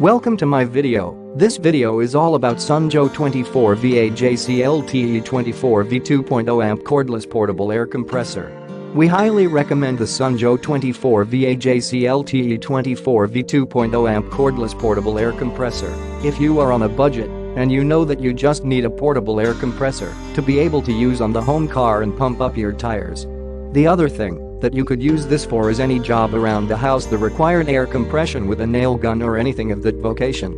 Welcome to my video. This video is all about Sunjoe 24V AJC LTE 24V 2.0 amp cordless portable air compressor. We highly recommend the Sunjoe 24V AJC LTE 24V 2.0 amp cordless portable air compressor. If you are on a budget and you know that you just need a portable air compressor to be able to use on the home car and pump up your tires. The other thing that you could use this for is any job around the house that required air compression with a nail gun or anything of that vocation.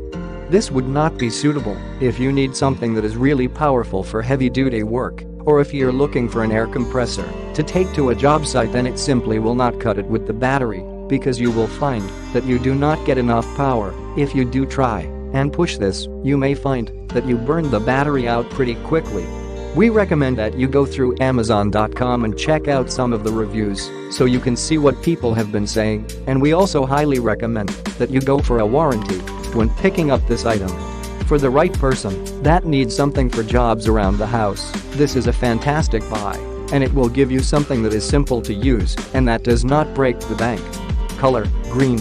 This would not be suitable if you need something that is really powerful for heavy-duty work, or if you're looking for an air compressor to take to a job site, then it simply will not cut it with the battery, because you will find that you do not get enough power. If you do try and push this, you may find that you burn the battery out pretty quickly. We recommend that you go through Amazon.com and check out some of the reviews so you can see what people have been saying, and we also highly recommend that you go for a warranty when picking up this item. For the right person that needs something for jobs around the house, this is a fantastic buy, and it will give you something that is simple to use and that does not break the bank. Color: green.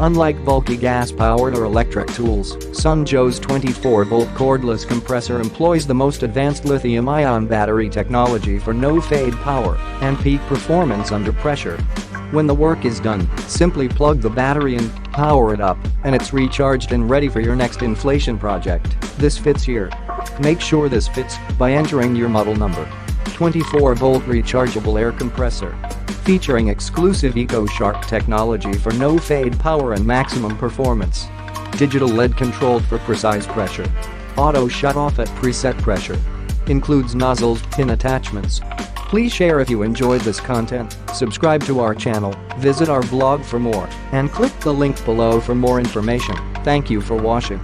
Unlike bulky gas-powered or electric tools, Sunjoe's 24-volt cordless compressor employs the most advanced lithium-ion battery technology for no-fade power and peak performance under pressure. When the work is done, simply plug the battery in, power it up, and it's recharged and ready for your next inflation project. This fits here. Make sure this fits by entering your model number. 24-volt rechargeable air compressor. Featuring exclusive EcoShark technology for no-fade power and maximum performance. Digital LED controlled for precise pressure. Auto shut-off at preset pressure. Includes nozzles, pin attachments. Please share if you enjoyed this content, subscribe to our channel, visit our blog for more, and click the link below for more information. Thank you for watching.